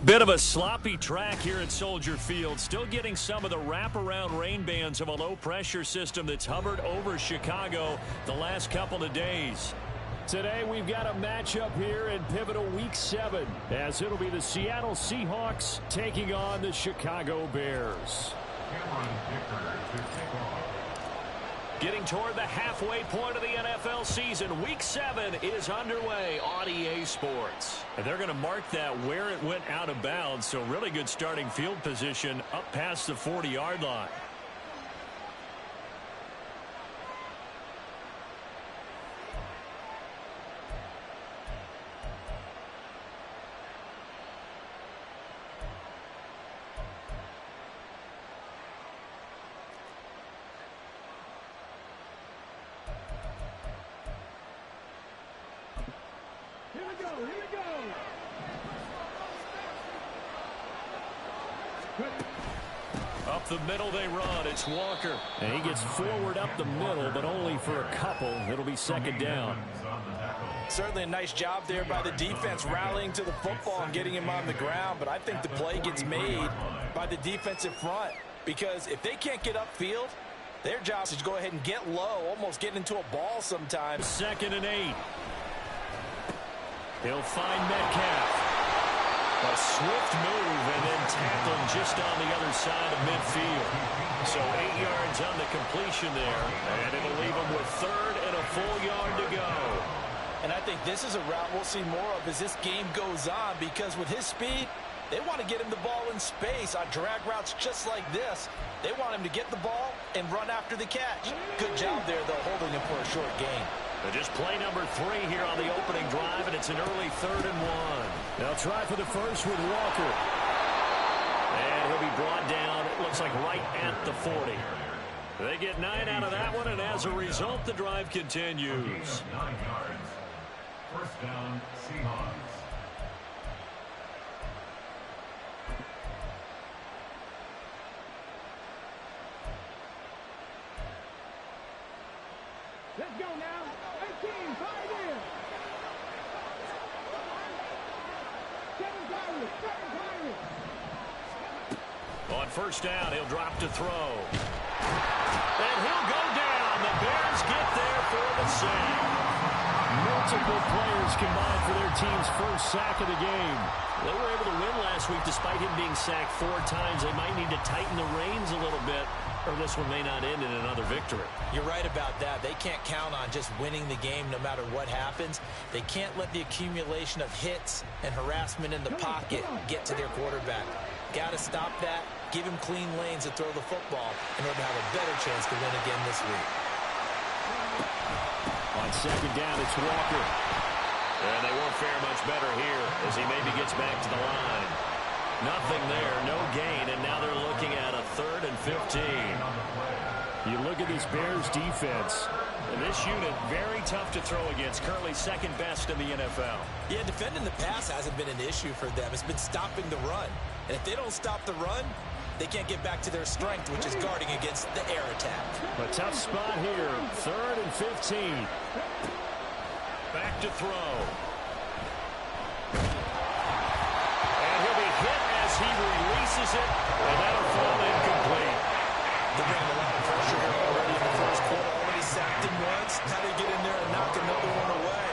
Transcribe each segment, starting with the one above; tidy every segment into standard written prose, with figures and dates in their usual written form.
Bit of a sloppy track here at Soldier Field. Still getting some of the wraparound rain bands of a low-pressure system that's hovered over Chicago the last couple of days. Today we've got a matchup here in pivotal Week 7, as it'll be the Seattle Seahawks taking on the Chicago Bears. Getting toward the halfway point of the NFL season, Week 7 is underway on EA Sports. And they're going to mark that where it went out of bounds, so really good starting field position up past the 40-yard line. Up the middle they run. It's Walker. And he gets forward up the middle, but only for a couple. It'll be second down. Certainly a nice job there by the defense rallying to the football and getting him on the ground. But I think the play gets made by the defensive front, because if they can't get upfield, their job is to go ahead and get low, almost get into a ball sometimes. 2nd and 8. He'll find Metcalf. A swift move and then tackled just on the other side of midfield. So 8 yards on the completion there, and it'll leave him with 3rd and a full yard to go. And I think this is a route we'll see more of as this game goes on, because with his speed, they want to get him the ball in space on drag routes just like this. They want him to get the ball and run after the catch. Good job there, though, holding him for a short gain. Just play number 3 here on the opening drive, and it's an early 3rd and 1. They'll try for the first with Walker. And he'll be brought down, it looks like right at the 40. They get 9 out of that one, and as a result, the drive continues. 9 yards. First down, Seahawks. Let's go now. 18, 5 in. 7 Pirates, 7 Pirates. On first down, he'll drop to throw. And he'll go down. The Bears get there for the sack. Multiple players combined for their team's first sack of the game. They were able to win last week despite him being sacked 4 times. They might need to tighten the reins a little bit, or this one may not end in another victory. You're right about that. They can't count on just winning the game no matter what happens. They can't let the accumulation of hits and harassment in the pocket get to their quarterback. Got to stop that, give him clean lanes to throw the football in order to have a better chance to win again this week. On second down, it's Walker. And they won't fare much better here as he maybe gets back to the line. Nothing there, no gain, and now they're looking at a 3rd and 15. You look at this Bears defense, and this unit very tough to throw against, currently 2nd best in the NFL. Yeah, defending the pass hasn't been an issue for them. It's been stopping the run. And if they don't stop the run, they can't get back to their strength, which is guarding against the air attack. A tough spot here, 3rd and 15. Back to throw. He releases it, and that'll fall incomplete. They're getting a lot of pressure here already in the first quarter. Already sacked him once. How do they get in there and knock another one away?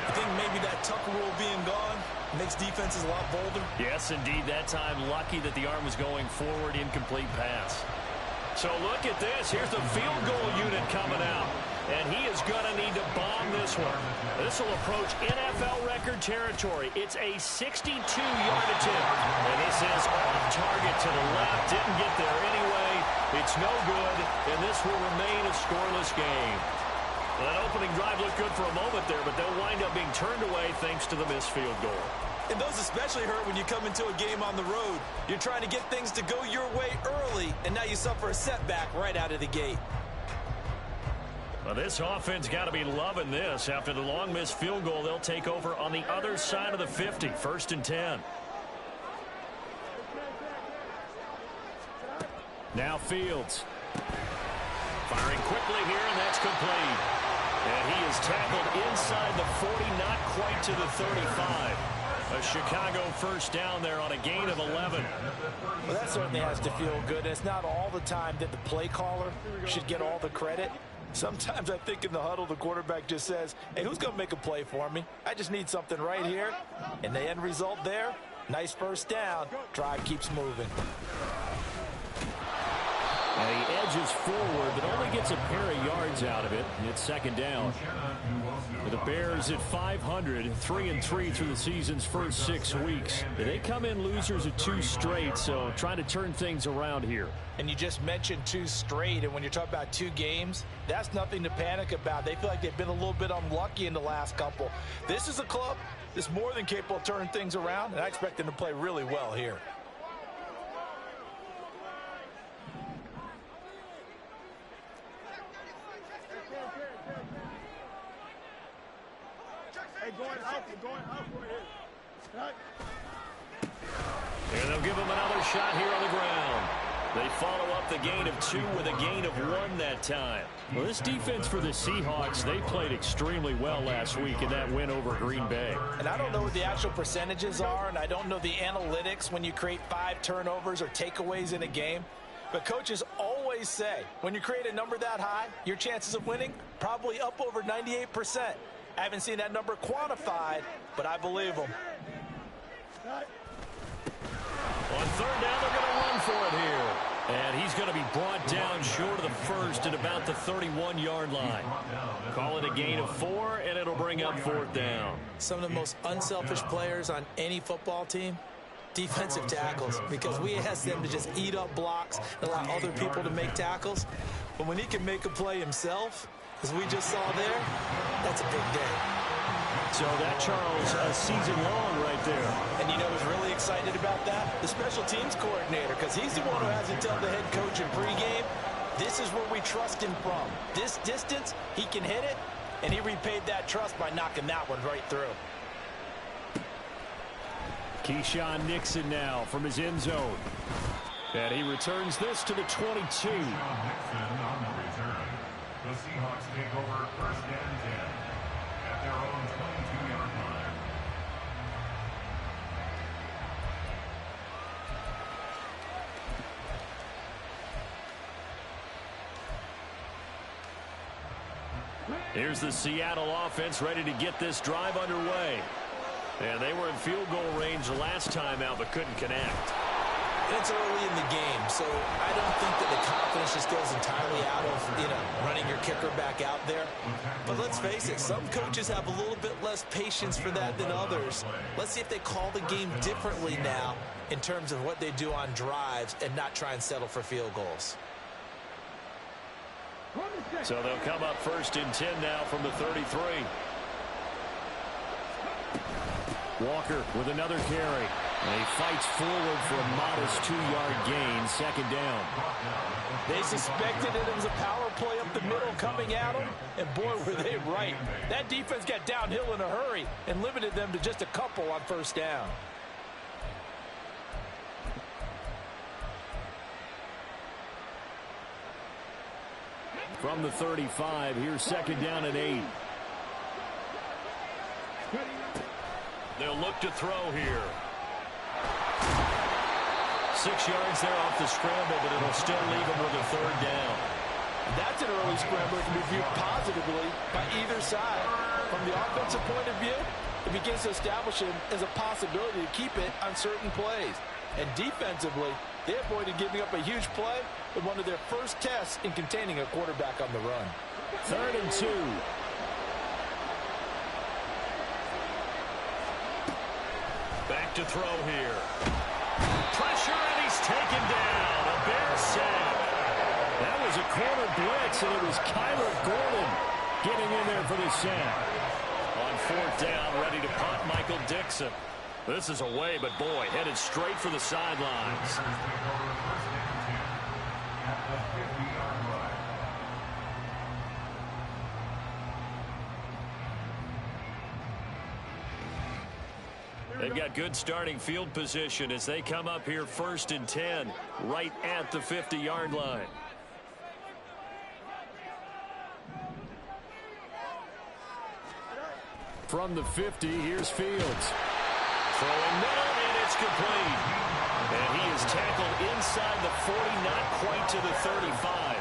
I think maybe that Tucker rule being gone makes defenses a lot bolder. Yes, indeed. That time, lucky that the arm was going forward, incomplete pass. So look at this. Here's the field goal unit coming out. And he is going to need to bomb this one. This will approach NFL record territory. It's a 62-yard attempt. And this is off target to the left. Didn't get there anyway. It's no good. And this will remain a scoreless game. Well, that opening drive looked good for a moment there, but they'll wind up being turned away thanks to the missed field goal. And those especially hurt when you come into a game on the road. You're trying to get things to go your way early, and now you suffer a setback right out of the gate. Well, this offense got to be loving this. After the long missed field goal, they'll take over on the other side of the 50, 1st and 10. Now Fields. Firing quickly here, and that's complete. And he is tackled inside the 40, not quite to the 35. A Chicago first down there on a gain of 11. Well, that certainly has to feel good. It's not all the time that the play caller should get all the credit. Sometimes I think in the huddle, the quarterback just says, hey, who's going to make a play for me? I just need something right here. And the end result there, nice first down. Drive keeps moving. And he edges forward, but only gets a pair of yards out of it. It's second down. For the Bears at 500, 3-3 through the season's first 6 weeks. They come in losers of 2 straight, so trying to turn things around here. And you just mentioned 2 straight, and when you're talking about 2 games, that's nothing to panic about. They feel like they've been a little bit unlucky in the last couple. This is a club that's more than capable of turning things around, and I expect them to play really well here. And they'll give him another shot here on the ground. They follow up the gain of 2 with a gain of 1 that time. Well, this defense for the Seahawks, they played extremely well last week in that win over Green Bay. And I don't know what the actual percentages are, and I don't know the analytics when you create 5 turnovers or takeaways in a game. But coaches always say, when you create a number that high, your chances of winning probably up over 98%. I haven't seen that number quantified, but I believe them. On third down, they're going to run for it here. And he's going to be brought down short of the first at about the 31-yard line. Call it a gain of 4, and it'll bring up 4th down. Some of the most unselfish players on any football team, defensive tackles, because we ask them to just eat up blocks and allow other people to make tackles. But when he can make a play himself, as we just saw there, that's a big day. So that, Charles, a season long right there. And you know who's really excited about that? The special teams coordinator, because he's the one who has to tell the head coach in pregame, this is where we trust him from. This distance, he can hit it, and he repaid that trust by knocking that one right through. Keyshawn Nixon now from his end zone. And he returns this to the 22. Nixon on the return. The Seahawks take over first and 10 at their own 22-yard line. Here's the Seattle offense ready to get this drive underway. And they were in field goal range last time out, but couldn't connect. It's early in the game, so I don't think that the confidence just goes entirely out of, running your kicker back out there. But let's face it, some coaches have a little bit less patience for that than others. Let's see if they call the game differently now in terms of what they do on drives and not try and settle for field goals. So they'll come up first and 10 now from the 33. Walker with another carry. And he fights forward for a modest 2-yard gain, second down. They suspected it was a power play up the middle coming at them, and boy, were they right. That defense got downhill in a hurry and limited them to just a couple on first down. From the 35, here's second down and 8. They'll look to throw here. 6 yards there off the scramble, but it'll still leave them with a third down. That's an early scramble that can be viewed positively by either side. From the offensive point of view, it begins to establish him as a possibility to keep it on certain plays. And defensively, they avoided giving up a huge play with one of their first tests in containing a quarterback on the run. 3rd and 2. Back to throw here. Pressure, and he's taken down. A Bear sack. That was a corner blitz, and it was Kyler Gordon getting in there for the sack. On 4th down, ready to punt, Michael Dixon. This is away, but boy, headed straight for the sidelines. They've got good starting field position as they come up here 1st and 10, right at the 50-yard line. From the 50, here's Fields. Throwing middle, and it's complete. And he is tackled inside the 40, not quite to the 35.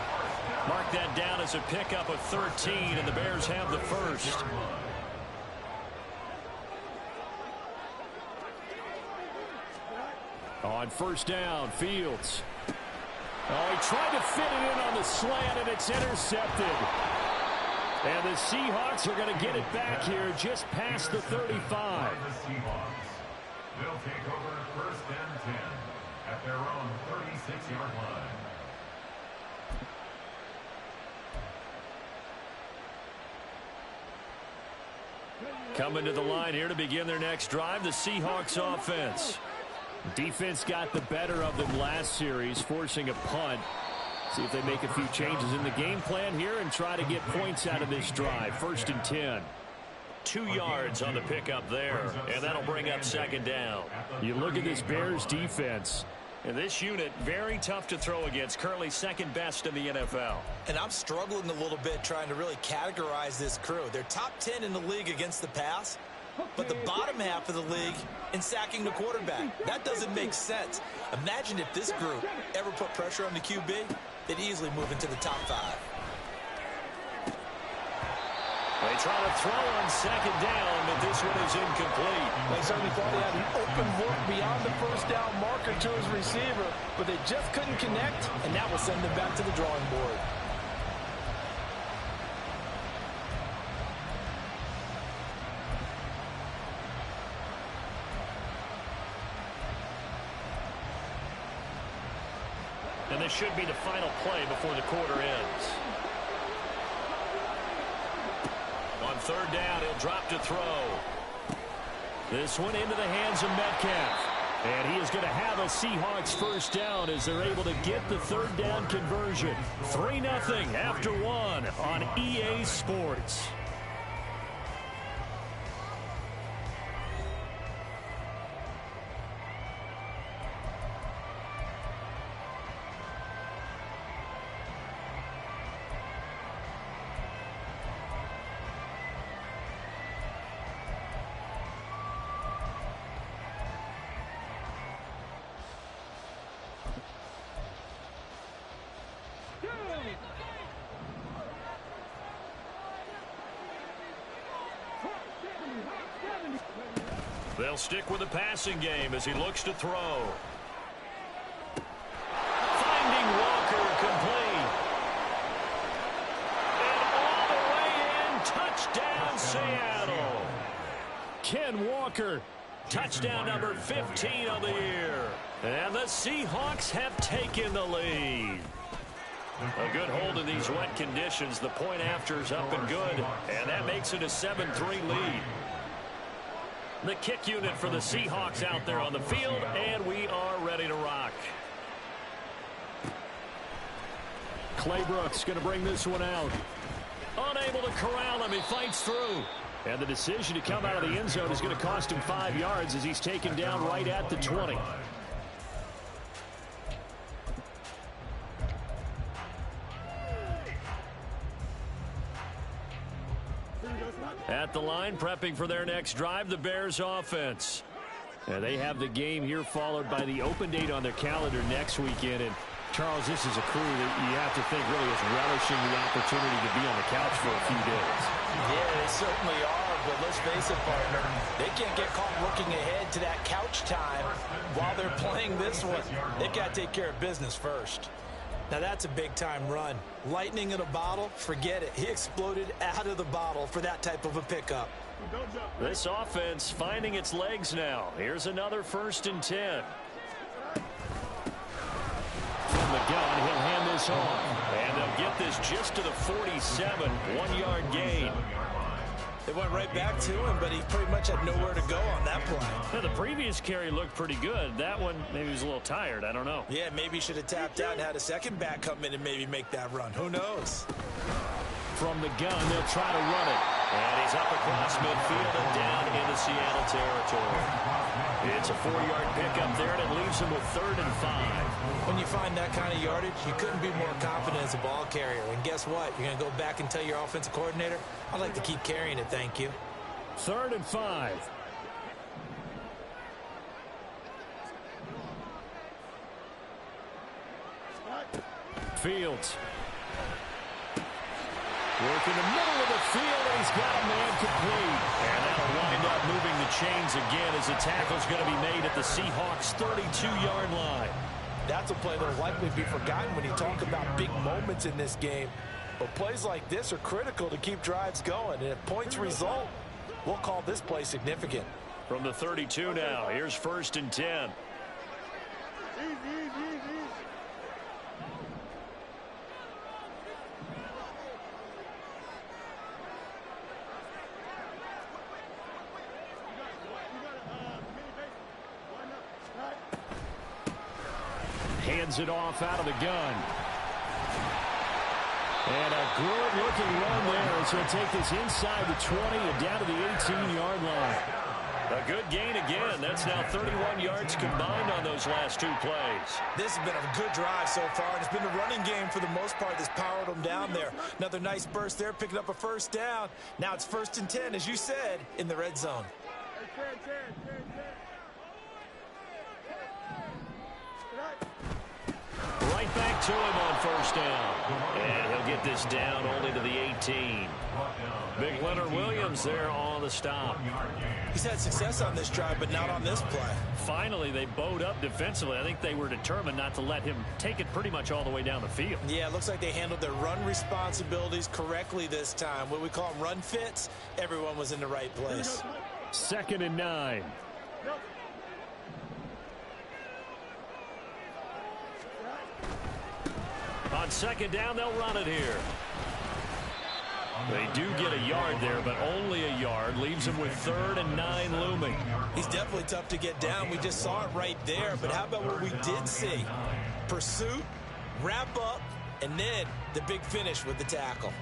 Mark that down as a pickup of 13, and the Bears have the first. On first down, Fields. Oh, he tried to fit it in on the slant, and it's intercepted. And the Seahawks are going to get it back here just past the 35. The Seahawks. They'll take over first and 10 at their own 36-yard line. Coming to the line here to begin their next drive, the Seahawks offense. Defense got the better of them last series, forcing a punt. See if they make a few changes in the game plan here and try to get points out of this drive. First and 10. 2 yards on the pickup there, and that'll bring up second down. You look at this Bears defense, and this unit, very tough to throw against, currently second best in the NFL. And I'm struggling a little bit trying to really categorize this crew. They're top 10 in the league against the pass, but the bottom half of the league in sacking the quarterback. That doesn't make sense. Imagine if this group ever put pressure on the QB, they'd easily move into the top 5. They try to throw on second down, but this one is incomplete. They certainly thought he had an open look beyond the first down marker to his receiver, but they just couldn't connect, and that will send them back to the drawing board. And this should be the final play before the quarter ends. On third down, he'll drop to throw. This one into the hands of Metcalf. And he is going to have a Seahawks first down as they're able to get the third down conversion. 3-0 after 1 on EA Sports. They'll stick with the passing game as he looks to throw. Finding Walker complete. And all the way in, touchdown Seattle. Ken Walker, touchdown number 15 of the year. And the Seahawks have taken the lead. A good hold in these wet conditions. The point after is up and good, and that makes it a 7-3 lead. The kick unit for the Seahawks out there on the field, and we are ready to rock. Clay Brooks going to bring this one out. Unable to corral him, he fights through. And the decision to come out of the end zone is going to cost him 5 yards as he's taken down right at the 20. At the line, prepping for their next drive, the Bears offense. And they have the game here followed by the open date on their calendar next weekend. And Charles, this is a crew that you have to think really is relishing the opportunity to be on the couch for a few days. Yeah, they certainly are, but let's face it, partner, they can't get caught looking ahead to that couch time while they're playing this one. They've got to take care of business first. Now that's a big-time run. Lightning in a bottle, forget it. He exploded out of the bottle for that type of a pickup. This offense finding its legs now. Here's another 1st and 10. From the gun, he'll hand this off. And they'll get this just to the 47, 1-yard gain. They went right back to him, but he pretty much had nowhere to go on that play. Now, the previous carry looked pretty good. That one, maybe he was a little tired. I don't know. Yeah, maybe he should have tapped out and had a second back come in and maybe make that run. Who knows? From the gun, they'll try to run it. And he's up across midfield and down into Seattle territory. It's a 4-yard pickup there, and it leaves him with 3rd and 5. When you find that kind of yardage, you couldn't be more confident as a ball carrier. And guess what? You're going to go back and tell your offensive coordinator, I'd like to keep carrying it, thank you. 3rd and 5. Fields. Working the middle of the field, and he's got a man complete. And that'll wind up moving the chains again as the tackle's going to be made at the Seahawks' 32-yard line. That's a play that will likely be forgotten when you talk about big moments in this game. But plays like this are critical to keep drives going. And if points result, we'll call this play significant. From the 32 now, here's 1st and 10. Hands it off out of the gun. And a good-looking run there as he'll take this inside the 20 and down to the 18-yard line. A good gain again. That's now 31 yards combined on those last 2 plays. This has been a good drive so far, and it's been the running game for the most part that's powered them down there. Another nice burst there, picking up a 1st down. Now it's 1st and 10, as you said, in the red zone. Right back to him on 1st down. And he'll get this down only to the 18. Big Leonard Williams there on the stop. He's had success on this drive, but not on this play. Finally, they bowed up defensively. I think they were determined not to let him take it pretty much all the way down the field. Yeah, it looks like they handled their run responsibilities correctly this time. What we call them run fits, everyone was in the right place. 2nd and 9. On 2nd down, they'll run it here. They do get a yard there, but only a yard. Leaves them with 3rd and 9 looming. He's definitely tough to get down. We just saw it right there. But how about what we did see? Pursuit, wrap up, and then the big finish with the tackle.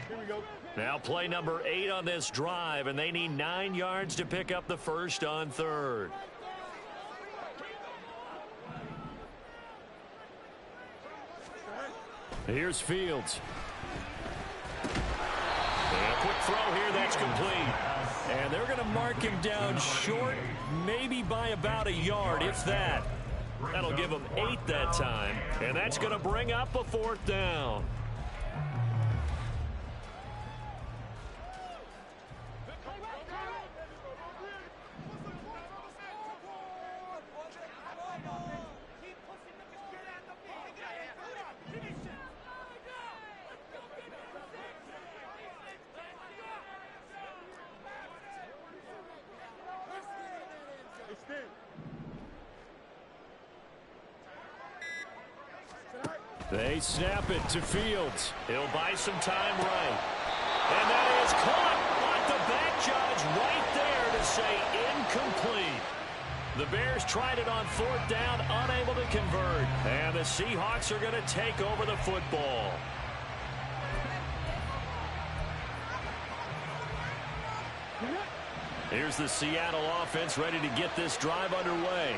Here we go. Now play number 8 on this drive, and they need 9 yards to pick up the 1st on 3rd. Here's Fields. And a quick throw here, that's complete. And they're going to mark him down short, maybe by about a yard, if that. That'll give him 8 that time, and that's going to bring up a 4th down. They snap it to Fields. He'll buy some time right. And that is caught. But the back judge right there to say incomplete. The Bears tried it on 4th down, unable to convert. And the Seahawks are going to take over the football. Here's the Seattle offense ready to get this drive underway.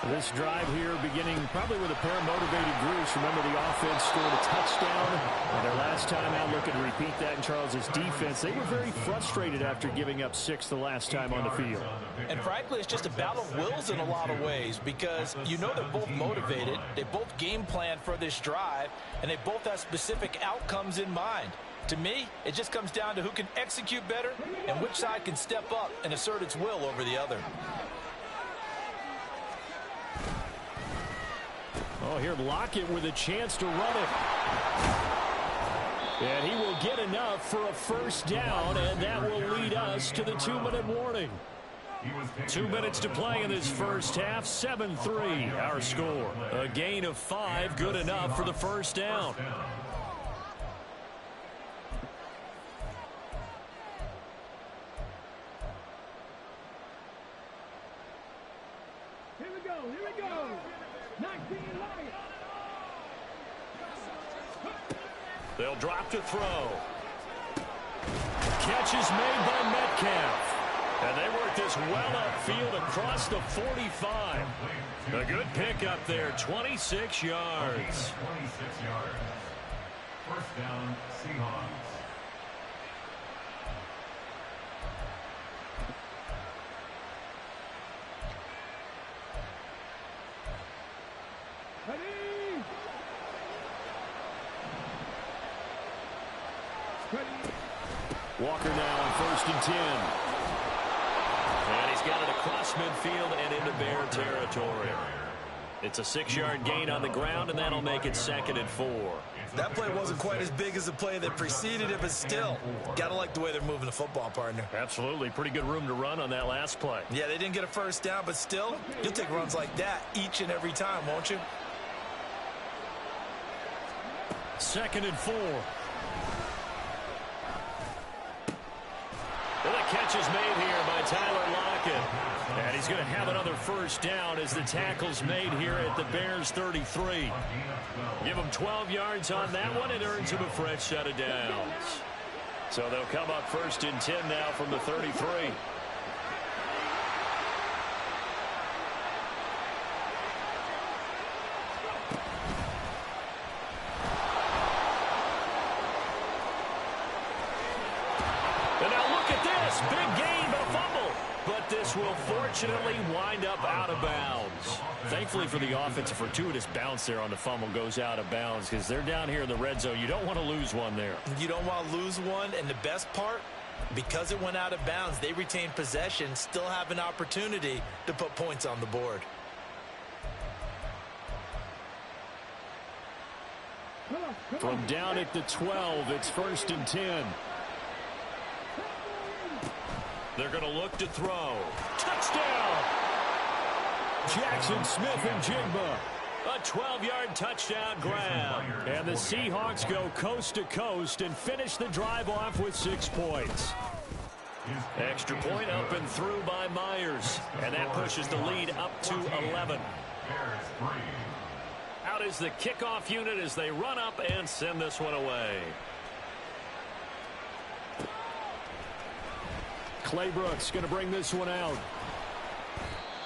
This drive here beginning probably with a pair of motivated groups. Remember, the offense scored a touchdown. And their last time out, looking to repeat that in Charles's defense. They were very frustrated after giving up 6 the last time on the field. And frankly, it's just a battle of wills in a lot of ways because you know they're both motivated. They both game plan for this drive, and they both have specific outcomes in mind. To me, it just comes down to who can execute better and which side can step up and assert its will over the other. Oh, here Lockett with a chance to run it. And he will get enough for a 1st down, and that will lead us to the 2-minute warning. 2 minutes to play in this first half. 7-3 our score. A gain of 5, good enough for the 1st down. Here we go. 19 Lions. They'll drop to throw. Catch is made by Metcalf. And they work this well upfield across the 45. A good pickup there, 26 yards. 26 yards. 1st down, Seahawks. Walker now on 1st and 10. And he's got it across midfield and into Bear territory. It's a 6-yard gain on the ground, and that'll make it 2nd and 4. That play wasn't quite as big as the play that preceded it, but still, got to like the way they're moving the football, partner. Absolutely. Pretty good room to run on that last play. Yeah, they didn't get a first down, but still, you'll take runs like that each and every time, won't you? 2nd and 4. And the catch is made here by Tyler Lockett. And he's going to have another first down as the tackle's made here at the Bears 33. Give him 12 yards on that one. It earns him a fresh set of downs. So they'll come up 1st and 10 now from the 33. And now look at this. Big gain, but a fumble. But this will fortunately wind up out of bounds. Thankfully for the offense, a fortuitous bounce there on the fumble goes out of bounds because they're down here in the red zone. You don't want to lose one there. You don't want to lose one, and the best part, because it went out of bounds, they retained possession, still have an opportunity to put points on the board. From down at the 12, it's 1st and 10. They're going to look to throw. Touchdown! Jackson Smith-Njigba. A 12-yard touchdown grab. And the Seahawks go coast to coast and finish the drive off with 6 points. Extra point up and through by Myers. And that pushes the lead up to 11. Out is the kickoff unit as they run up and send this one away. Clay Brooks going to bring this one out.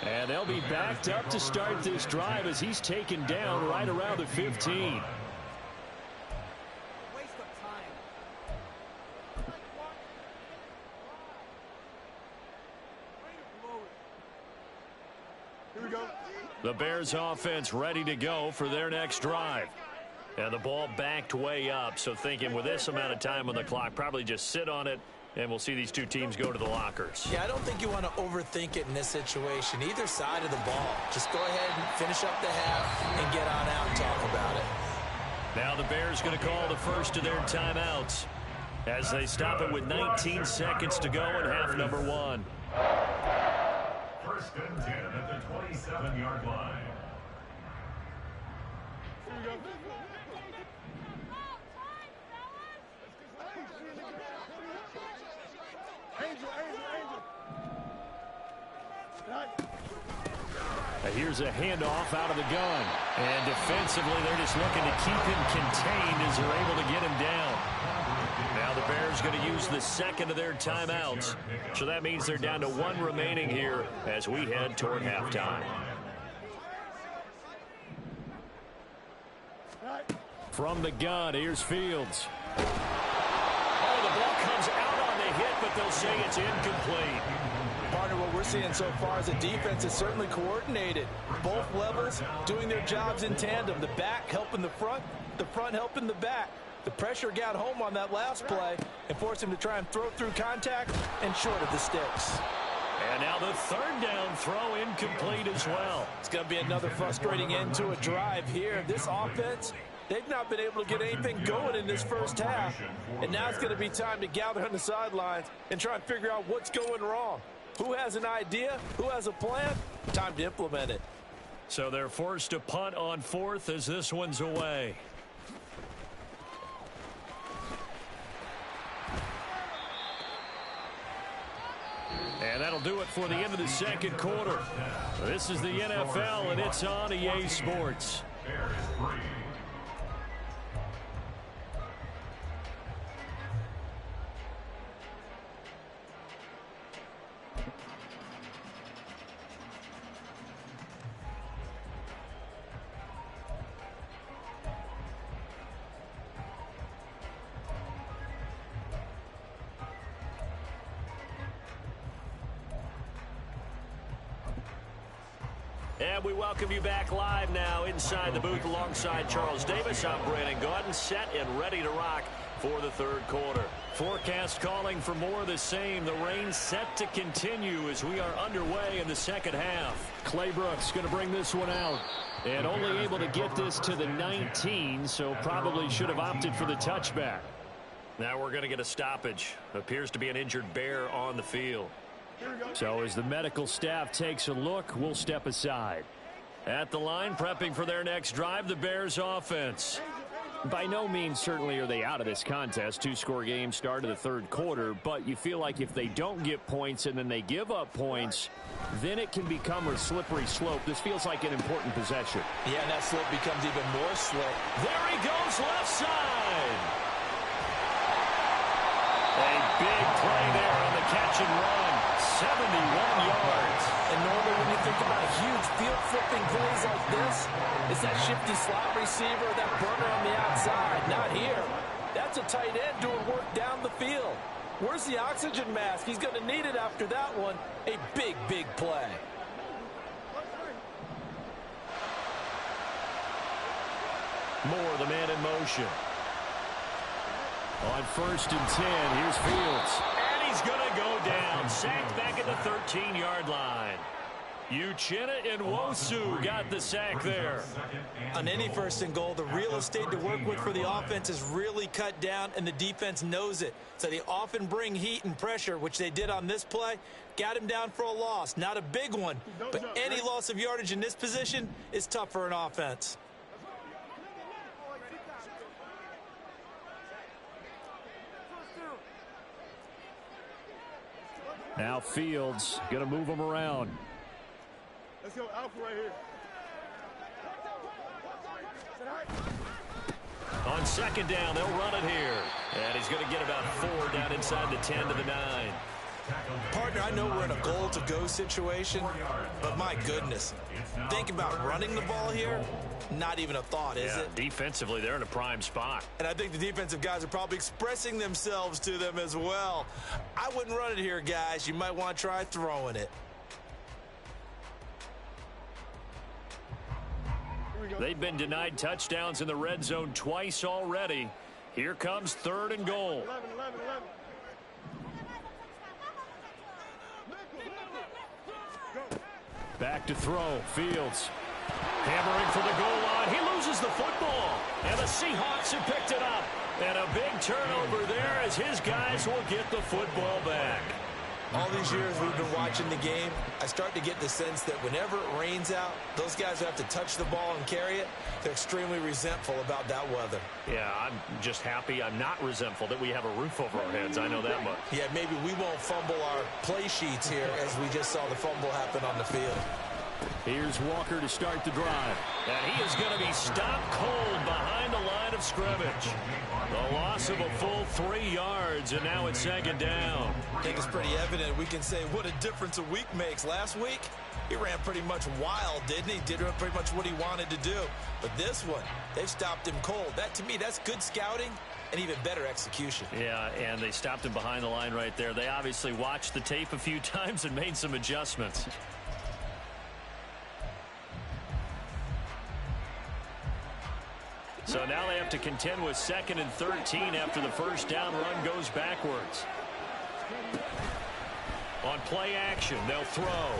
And they'll be backed up to start this drive as he's taken down right around the 15. Here we go. The Bears offense ready to go for their next drive. And the ball backed way up, so thinking with this amount of time on the clock, probably just sit on it, and we'll see these two teams go to the lockers. Yeah, I don't think you want to overthink it in this situation. Either side of the ball. Just go ahead and finish up the half and get on out and talk about it. Now the Bears going to call the first of their timeouts as they stop it with 19 seconds to go in half number 1. 1st and 10 at the 27-yard line. Here we go. Angel. Here's a handoff out of the gun. And defensively, they're just looking to keep him contained as they're able to get him down. Now the Bears going to use the second of their timeouts. So that means they're down to 1 remaining here as we head toward halftime. From the gun, here's Fields. Oh, the ball comes out on the hit, but they'll say it's incomplete. Partner, what we're seeing so far is the defense is certainly coordinated. Both levels doing their jobs in tandem. The back helping the front helping the back. The pressure got home on that last play and forced him to try and throw through contact and short of the sticks. And now the 3rd down throw incomplete as well. It's going to be another frustrating end to a drive here. This offense, they've not been able to get anything going in this first half. And now it's going to be time to gather on the sidelines and try and figure out what's going wrong. Who has an idea? Who has a plan? Time to implement it. So they're forced to punt on 4th as this one's away. And that'll do it for the end of the second quarter. This is the NFL, and it's on EA Sports. And we welcome you back live now inside the booth alongside Charles Davis. I'm Brandon Gaudin, set and ready to rock for the third quarter. Forecast calling for more of the same. The rain set to continue as we are underway in the second half. Claybrook's going to bring this one out. And only able to get this to the 19, so probably should have opted for the touchback. Now we're going to get a stoppage. Appears to be an injured Bear on the field. So as the medical staff takes a look, we'll step aside. At the line, prepping for their next drive, the Bears offense. By no means certainly are they out of this contest. Two-score game start of the third quarter, but you feel like if they don't get points and then they give up points, then it can become a slippery slope. This feels like an important possession. Yeah, and that slope becomes even more slick. There he goes, left side. A big play there on the catch and run. 71 yards. And normally when you think about huge field-flipping plays like this, it's that shifty slot receiver, that burner on the outside. Not here. That's a tight end doing work down the field. Where's the oxygen mask? He's going to need it after that one. A big, big play. Moore, the man in motion. On 1st and 10, here's Fields. And he's going to go down. Sacked back at the 13-yard line. Uchenna Nwosu got the sack there. On any 1st and goal, the real estate to work with for the offense is really cut down, and the defense knows it. So they often bring heat and pressure, which they did on this play. Got him down for a loss. Not a big one, but any loss of yardage in this position is tough for an offense. Now Fields going to move him around. Let's go Alpha right here. On 2nd down, they'll run it here. And he's going to get about 4 down inside the 10 to the 9. Partner, I know we're in a goal-to-go situation, but my goodness. Think about running the ball here. Not even a thought, is it? Defensively, they're in a prime spot. And I think the defensive guys are probably expressing themselves to them as well. I wouldn't run it here, guys. You might want to try throwing it. They've been denied touchdowns in the red zone twice already. Here comes 3rd and goal. 11. Back to throw. Fields hammering for the goal line. He loses the football. And the Seahawks have picked it up. And a big turnover there as his guys will get the football back. All these years we've been watching the game, I start to get the sense that whenever it rains out, those guys who have to touch the ball and carry it, they're extremely resentful about that weather. Yeah, I'm just happy I'm not resentful that we have a roof over our heads. I know that much. Yeah, maybe we won't fumble our play sheets here as we just saw the fumble happen on the field. Here's Walker to start the drive. And he is going to be stopped cold behind the line of scrimmage. The loss of a full 3 yards, and now it's 2nd down. I think it's pretty evident. We can say what a difference a week makes. Last week, he ran pretty much wild, didn't he? Did pretty much what he wanted to do. But this one, they've stopped him cold. That, to me, that's good scouting and even better execution. Yeah, and they stopped him behind the line right there. They obviously watched the tape a few times and made some adjustments. So now they have to contend with 2nd and 13 after the 1st down run goes backwards. On play action, they'll throw.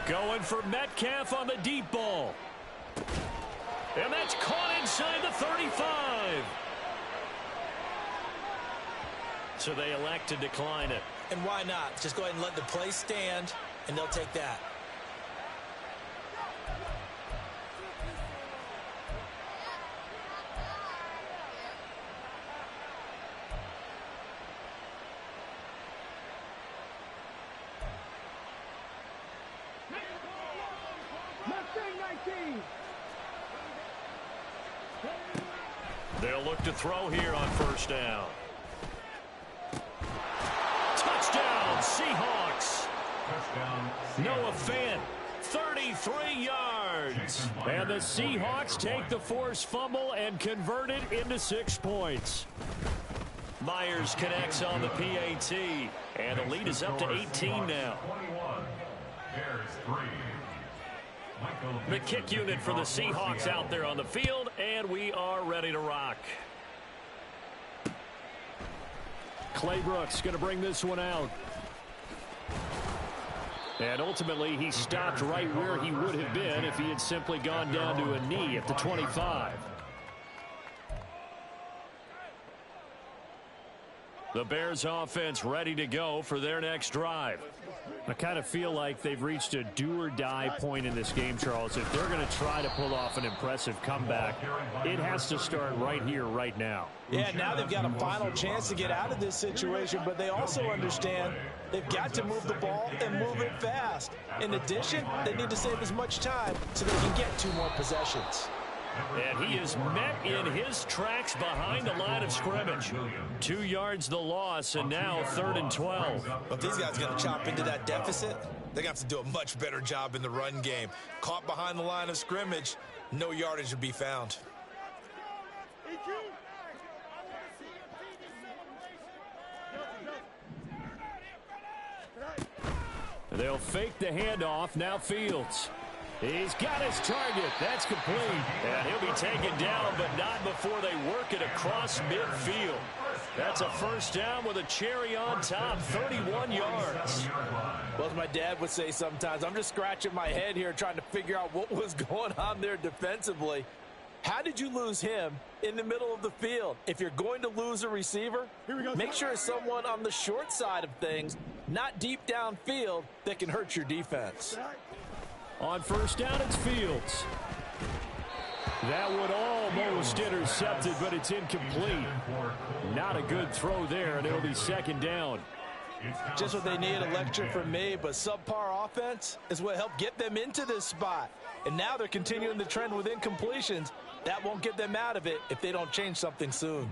Going for Metcalf on the deep ball. And that's caught inside the 35. So they elect to decline it. And why not? Just go ahead and let the play stand, and they'll take that. They'll look to throw here on 1st down. Touchdown, Seahawks. Touchdown. Noah Fant, 33 yards. And the Seahawks take the forced fumble and convert it into 6 points. Myers connects on the PAT. And the lead is up to 18 now. 21. Bears 3. The kick unit for the Seahawks out there on the field, and we are ready to rock. Clay Brooks going to bring this one out. And ultimately, he stopped right where he would have been if he had simply gone down to a knee at the 25. The Bears offense ready to go for their next drive. I kind of feel like they've reached a do-or-die point in this game, Charles. If they're going to try to pull off an impressive comeback, it has to start right here, right now. Yeah, now they've got a final chance to get out of this situation, but they also understand they've got to move the ball and move it fast. In addition, they need to save as much time so they can get 2 more possessions. And he is met in his tracks behind the line of scrimmage. 2 yards the loss, and now 3rd and 12. But these guys are going to chop into that deficit. They're going to have to do a much better job in the run game. Caught behind the line of scrimmage, no yardage to be found. They'll fake the handoff. Now Fields. He's got his target. That's complete. And he'll be taken down, but not before they work it across midfield. That's a first down with a cherry on top, 31 yards. Well, as my dad would say sometimes, I'm just scratching my head here trying to figure out what was going on there defensively. How did you lose him in the middle of the field? If you're going to lose a receiver, make sure it's someone on the short side of things, not deep downfield, that can hurt your defense. On first down, it's Fields. That would almost intercepted, but it's incomplete. Not a good throw there, and it'll be 2nd down. Just what they need, a lecture from me, but subpar offense is what helped get them into this spot. And now they're continuing the trend with incompletions. That won't get them out of it if they don't change something soon.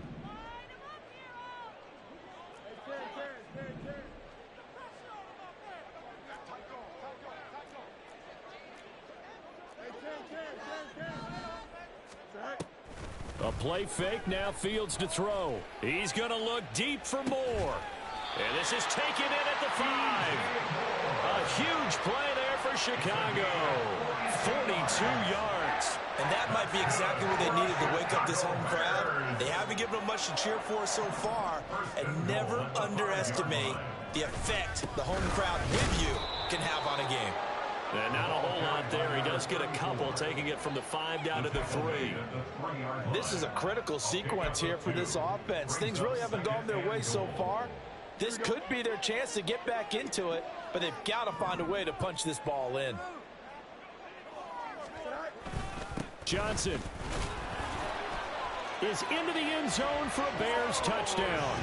A play fake, now Fields to throw. He's going to look deep for more. And this is taken in at the 5. A huge play there for Chicago. 42 yards. And that might be exactly what they needed to wake up this home crowd. They haven't given them much to cheer for so far. And never underestimate the effect the home crowd with you can have on a game. And not a whole lot there. He does get a couple, taking it from the 5 down to the 3. This is a critical sequence here for this offense. Things really haven't gone their way so far. This could be their chance to get back into it, but they've got to find a way to punch this ball in. Johnson is into the end zone for a Bears touchdown.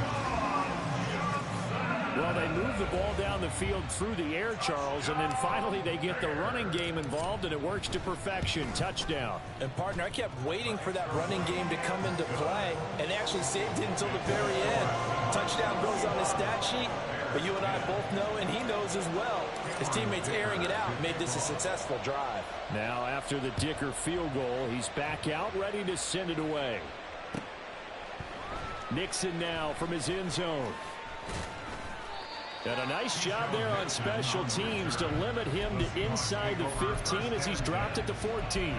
Well, they move the ball down the field through the air, Charles, and then finally they get the running game involved, and it works to perfection. Touchdown. And, partner, I kept waiting for that running game to come into play, and they actually saved it until the very end. Touchdown goes on his stat sheet, but you and I both know, and he knows as well, his teammates airing it out made this a successful drive. Now, after the Dicker field goal, he's back out, ready to send it away. Nixon now from his end zone. And a nice job there on special teams to limit him to inside the 15 as he's dropped at the 14.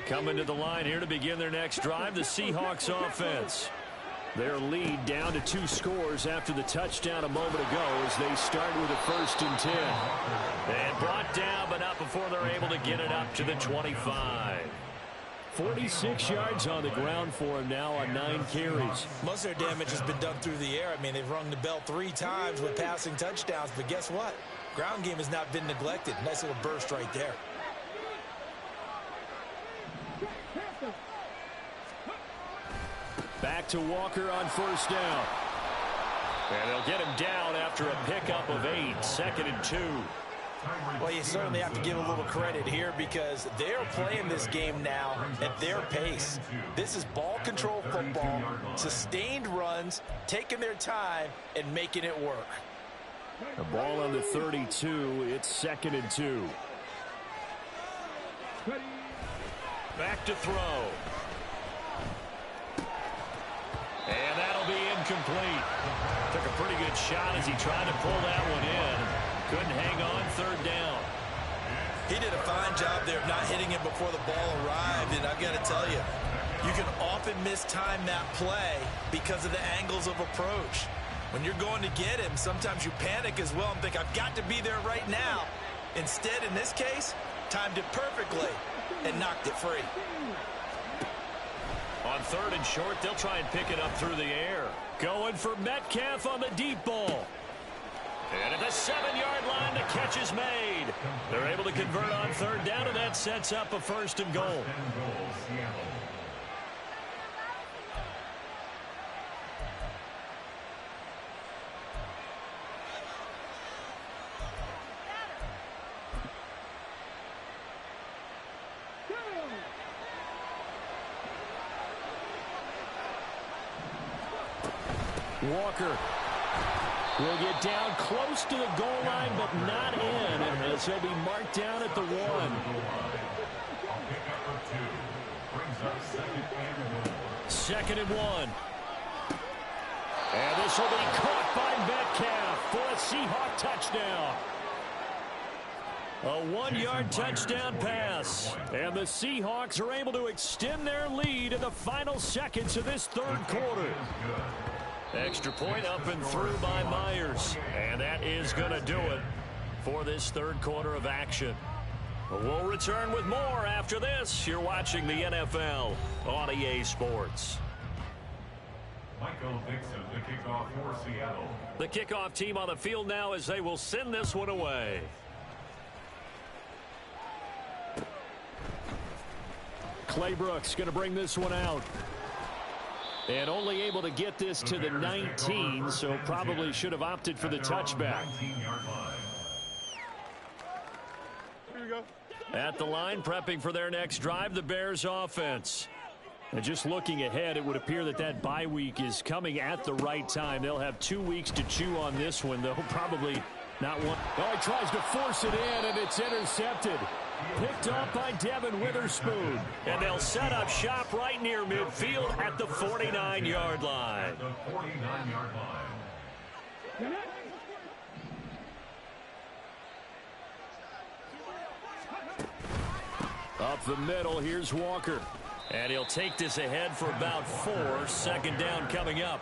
Coming to the line here to begin their next drive, the Seahawks offense. Their lead down to 2 scores after the touchdown a moment ago as they start with a 1st and 10. And brought down, but not before they're able to get it up to the 25. 46 yards on the ground for him now on 9 carries. Most of their damage has been done through the air. I mean, they've rung the bell 3 times with passing touchdowns, but guess what? Ground game has not been neglected. Nice little burst right there. Back to Walker on 1st down. And they'll get him down after a pickup of 8, 2nd and 2. Well, you certainly have to give a little credit here because they're playing this game now at their pace. This is ball control football, sustained runs, taking their time, and making it work. The ball on the 32, it's 2nd and 2. Back to throw. good shot as he tried to pull that one in. Couldn't hang on, third down. He did a fine job there of not hitting it before the ball arrived, and I've got to tell you, you can often mistime that play because of the angles of approach. When you're going to get him, sometimes you panic as well and think, I've got to be there right now. Instead, in this case, timed it perfectly and knocked it free. On third and short, they'll try and pick it up through the air. Going for Metcalf on the deep ball. And at the 7-yard line, the catch is made. They're able to convert on third down, and that sets up a first and goal. Walker will get down close to the goal line, but not in, as he'll be marked down at the 1. Second and 1. And this will be caught by Metcalf for a Seahawk touchdown. A 1-yard touchdown pass. And the Seahawks are able to extend their lead in the final seconds of this third quarter. Extra point up and through by Myers. And that is going to do it for this third quarter of action. We'll return with more after this. You're watching the NFL on EA Sports. Michael Dixon, the kickoff for Seattle. The kickoff team on the field now as they will send this one away. Clay Brooks going to bring this one out. And only able to get this to the 19, so probably should have opted for the touchback. Here we go. At the line, prepping for their next drive, the Bears offense. And just looking ahead, it would appear that that bye week is coming at the right time. They'll have 2 weeks to chew on this one, though probably not one. Oh, he tries to force it in, and it's intercepted. Picked up by Devin Witherspoon. And they'll set up shop right near midfield at the 49-yard line. The 49-yard line. Up the middle, here's Walker. And he'll take this ahead for about 4. Second down coming up.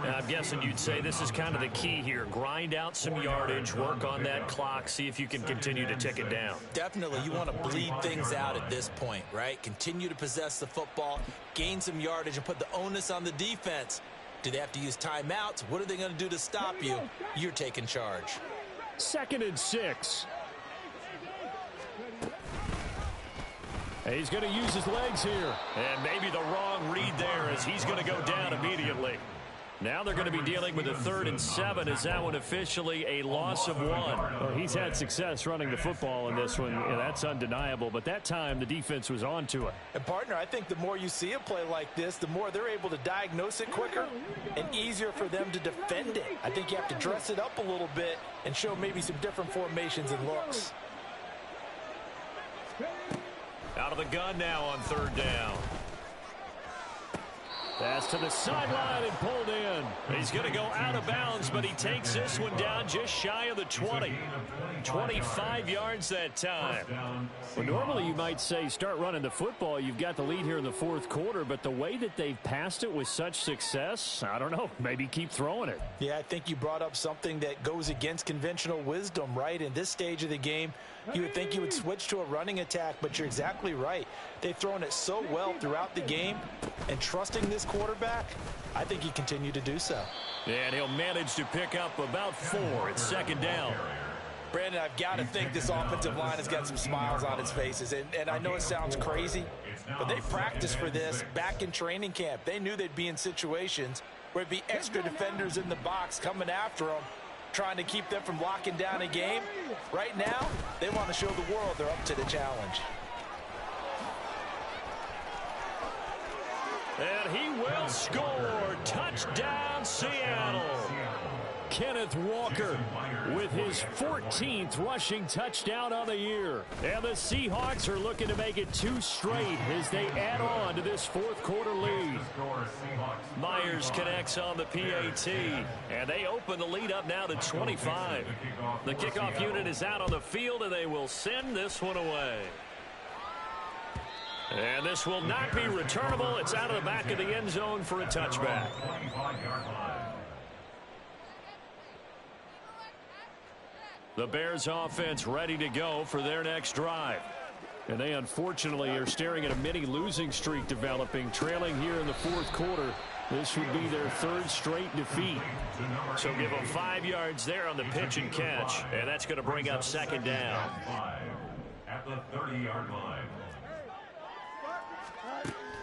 Now, I'm guessing you'd say this is kind of the key here. Grind out some yardage, work on that clock, see if you can continue to tick it down. Definitely, you want to bleed things out at this point, right? Continue to possess the football, gain some yardage, and put the onus on the defense. Do they have to use timeouts? What are they going to do to stop you? You're taking charge. 2nd and 6. He's going to use his legs here. And maybe the wrong read there as he's going to go down immediately. Now they're going to be dealing with a 3rd and 7. Is that one officially a loss of 1? Well, he's had success running the football in this one. Yeah, that's undeniable. But that time, the defense was on to it. And, partner, I think the more you see a play like this, the more they're able to diagnose it quicker and easier for them to defend it. I think you have to dress it up a little bit and show maybe some different formations and looks. Out of the gun now on 3rd down. Pass to the sideline and pulled in. He's going to go out of bounds, but he takes this one down just shy of the 20. 25 yards that time. Well, normally you might say start running the football. You've got the lead here in the 4th quarter, but the way that they've passed it with such success, I don't know, maybe keep throwing it. Yeah, I think you brought up something that goes against conventional wisdom, right? In this stage of the game, you would think you would switch to a running attack, but you're exactly right. They've thrown it so well throughout the game, and trusting this quarterback, I think he continued to do so. And he'll manage to pick up about 4. It's 2nd down. Brandon, I've got to think this offensive line has got some smiles on its faces, and I know it sounds crazy, but they practiced for this back in training camp. They knew they'd be in situations where there'd be extra defenders in the box coming after them, trying to keep them from locking down a game. Right now, they want to show the world they're up to the challenge. And he will score. Touchdown, Seattle. Kenneth Walker with his 14th rushing touchdown on the year. And the Seahawks are looking to make it 2 straight as they add on to this fourth quarter lead. Myers connects on the PAT, and they open the lead up now to 25. The kickoff unit is out on the field, and they will send this one away. And this will not be returnable. It's out of the back of the end zone for a touchback. The Bears offense ready to go for their next drive. And they unfortunately are staring at a mini losing streak developing, trailing here in the fourth quarter. This would be their 3rd straight defeat. So give them 5 yards there on the pitch and catch. And that's going to bring up 2nd down. At the 30-yard line.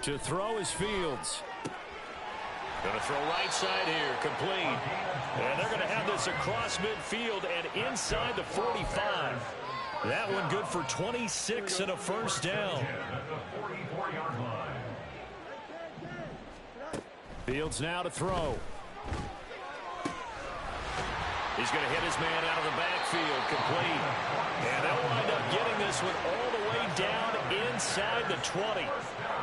To throw is Fields. Going to throw right side here, complete. And they're going to have this across midfield and inside the 45. That one good for 26 and a first down. Fields now to throw. He's going to hit his man out of the backfield, complete. And they'll wind up getting this one all the way down inside the 20.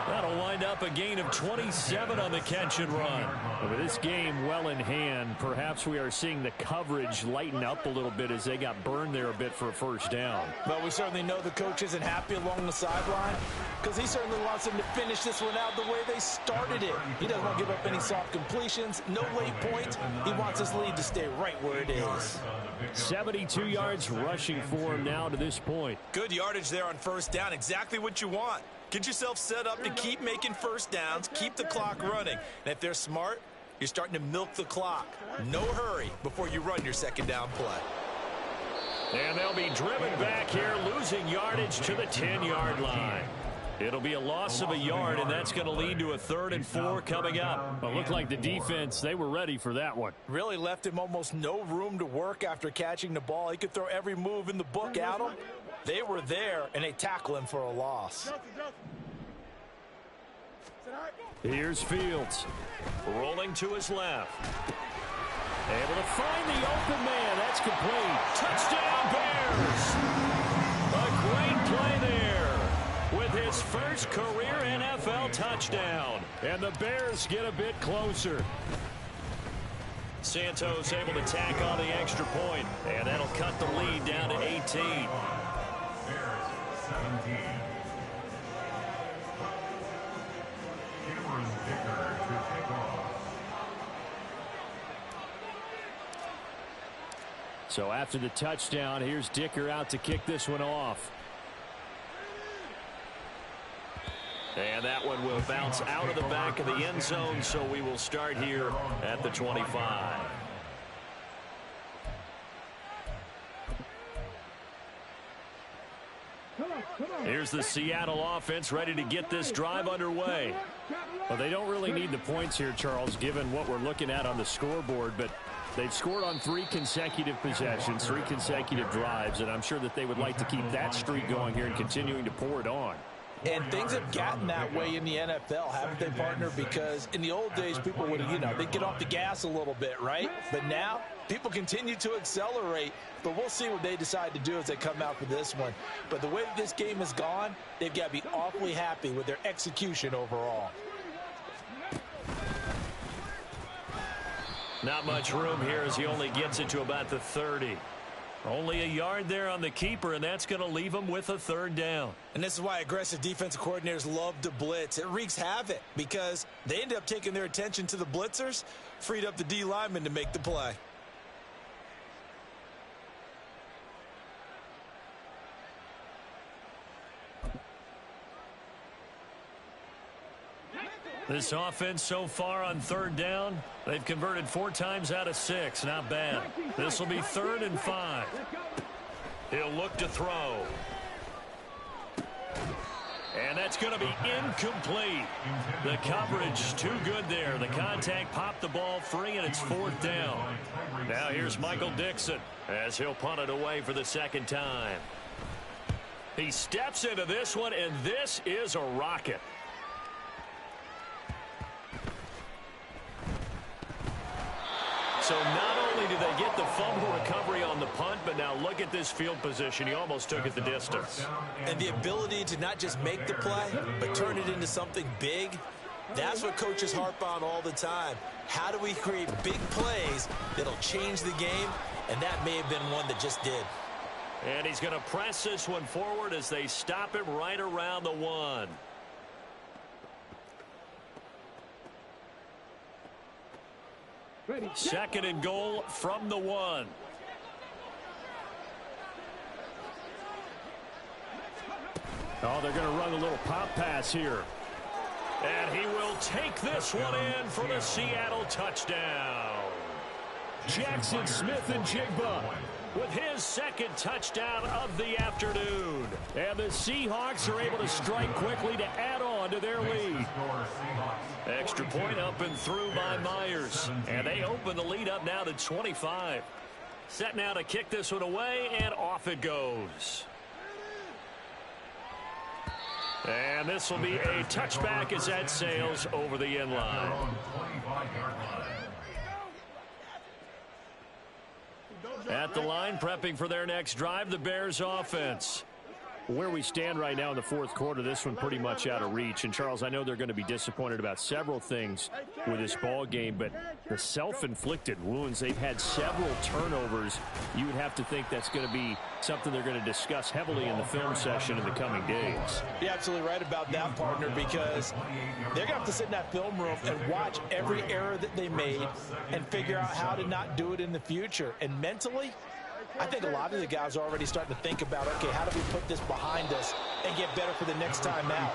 That'll wind up a gain of 27 on the catch and run. With this game well in hand, perhaps we are seeing the coverage lighten up a little bit as they got burned there a bit for a first down. But we certainly know the coach isn't happy along the sideline because he certainly wants them to finish this one out the way they started it. He doesn't want to give up any soft completions, no late points. He wants his lead to stay right where it is. 72 yards rushing for him now to this point. Good yardage there on first down. Exactly what you want. Get yourself set up to keep making first downs, keep the clock running. And if they're smart, you're starting to milk the clock. No hurry before you run your 2nd down play. And they'll be driven back here, losing yardage to the 10-yard line. It'll be a loss of a yard, and that's going to lead to a 3rd and 4 coming up. It looked like the defense, they were ready for that one. Really left him almost no room to work after catching the ball. He could throw every move in the book at him. They were there, and they tackle him for a loss. Here's Fields. Rolling to his left. Able to find the open man. That's complete. Touchdown, Bears! A great play there with his first career NFL touchdown. And the Bears get a bit closer. Santos able to tack on the extra point, and that'll cut the lead down to 18. Bears 17. Cameron Dicker to kick off. So after the touchdown, here's Dicker out to kick this one off. And that one will bounce out of the back of the end zone, so we will start here at the 25. Here's the Seattle offense ready to get this drive underway. Well, they don't really need the points here, Charles, given what we're looking at on the scoreboard, but they've scored on 3 consecutive possessions, 3 consecutive drives, and I'm sure that they would like to keep that streak going here and continuing to pour it on. And things have gotten that way in the NFL, haven't they, partner? Because in the old days, people would, they'd get off the gas a little bit, right? But now, people continue to accelerate. But we'll see what they decide to do as they come out for this one. But the way that this game has gone, they've got to be awfully happy with their execution overall. Not much room here as he only gets it to about the 30. Only a yard there on the keeper, and that's going to leave him with a 3rd down. And this is why aggressive defensive coordinators love to blitz. It wreaks havoc because they end up taking their attention to the blitzers, freed up the D lineman to make the play. This offense so far on 3rd down, they've converted 4 times out of 6. Not bad. This will be 3rd and 5. He'll look to throw. And that's going to be incomplete. The coverage too good there. The contact popped the ball free, and it's 4th down. Now here's Michael Dixon as he'll punt it away for the 2nd time. He steps into this one, and this is a rocket. So not only do they get the fumble recovery on the punt, but now look at this field position. He almost took it the distance. And the ability to not just make the play, but turn it into something big, that's what coaches harp on all the time. How do we create big plays that'll change the game? And that may have been one that just did. And he's going to press this one forward as they stop him right around the 1. Second and goal from the 1. Oh, they're going to run a little pop pass here. And he will take this one in for the Seattle touchdown. Jackson Smith-Njigba with his second touchdown of the afternoon. And the Seahawks are able to strike quickly to add on to their lead. Extra point up and through by Myers. And they open the lead up now to 25. Set now to kick this one away, and off it goes. And this will be a touchback as that sails over the end line. At the line, prepping for their next drive, the Bears offense. Where we stand right now in the fourth quarter, this one pretty much out of reach. And, Charles, I know they're going to be disappointed about several things with this ball game, but the self-inflicted wounds, they've had several turnovers. You would have to think that's going to be something they're going to discuss heavily in the film session in the coming days. You're absolutely right about that, partner, because they're going to have to sit in that film room and watch every error that they made and figure out how to not do it in the future. And mentally, I think a lot of the guys are already starting to think about, okay, how do we put this behind us and get better for the next time out?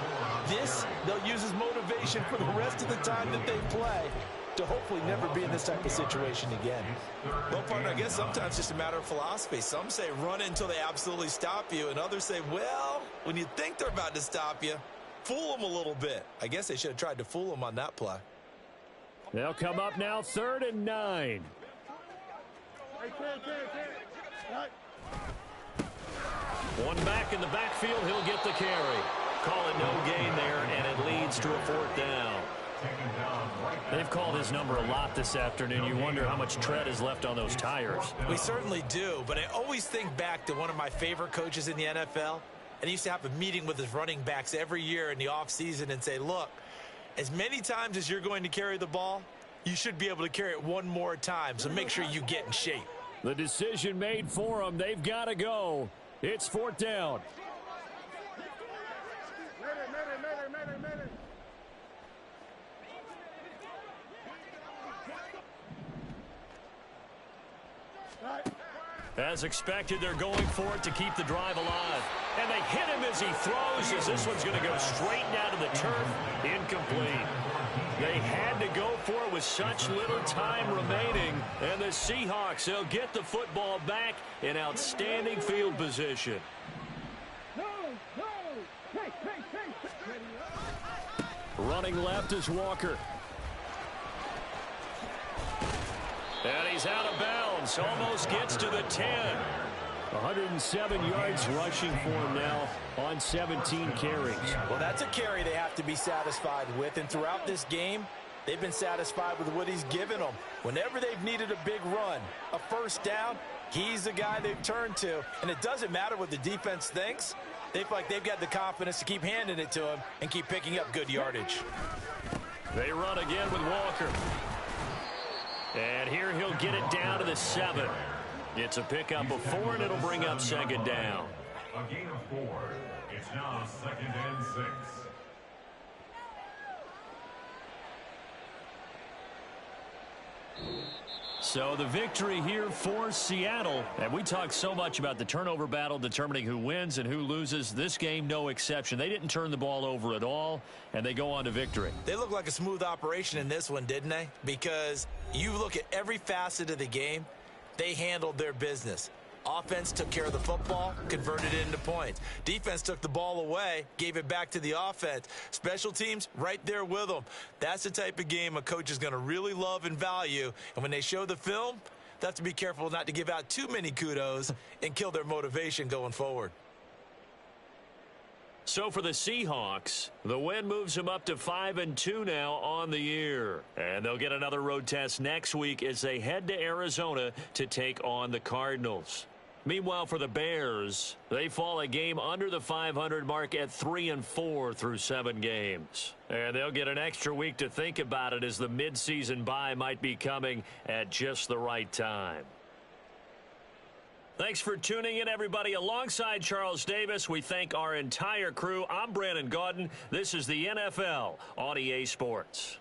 This, they'll use as motivation for the rest of the time that they play to hopefully never be in this type of situation again. Well, partner, I guess sometimes it's just a matter of philosophy. Some say run it until they absolutely stop you, and others say, well, when you think they're about to stop you, fool them a little bit. I guess they should have tried to fool them on that play. They'll come up now 3rd and 9. One back in the backfield, he'll get the carry. Call it no gain there, and it leads to a 4th down. They've called his number a lot this afternoon. You wonder how much tread is left on those tires. We certainly do, but I always think back to one of my favorite coaches in the NFL, and he used to have a meeting with his running backs every year in the offseason and say, look, as many times as you're going to carry the ball, you should be able to carry it one more time, so make sure you get in shape. The decision made for them. They've got to go. It's 4th down. As expected, they're going for it to keep the drive alive. And they hit him as he throws, as this one's going to go straight down to the turf. Incomplete. They had to go for it with such little time remaining. And the Seahawks, they'll get the football back in outstanding field position. Running left is Walker. And he's out of bounds. Almost gets to the 10. 107 yards rushing for him now on 17 carries. Well, that's a carry they have to be satisfied with. And throughout this game, they've been satisfied with what he's given them. Whenever they've needed a big run, a 1st down, he's the guy they've turned to. And it doesn't matter what the defense thinks. They feel like they've got the confidence to keep handing it to him and keep picking up good yardage. They run again with Walker. And here he'll get it down to the 7. It's a pickup of 4, and it'll bring up 2nd down. A gain of 4. It's now 2nd and 6. So the victory here for Seattle. And we talk so much about the turnover battle determining who wins and who loses. This game, no exception. They didn't turn the ball over at all, and they go on to victory. They look like a smooth operation in this one, didn't they? Because you look at every facet of the game, they handled their business. Offense took care of the football, converted it into points. Defense took the ball away, gave it back to the offense. Special teams, right there with them. That's the type of game a coach is going to really love and value. And when they show the film, they have to be careful not to give out too many kudos and kill their motivation going forward. So for the Seahawks, the win moves them up to 5-2 now on the year. And they'll get another road test next week as they head to Arizona to take on the Cardinals. Meanwhile, for the Bears, they fall a game under the 500 mark at 3-4 through 7 games. And they'll get an extra week to think about it as the midseason bye might be coming at just the right time. Thanks for tuning in, everybody. Alongside Charles Davis, we thank our entire crew. I'm Brandon Gaudin. This is the NFL on EA Sports.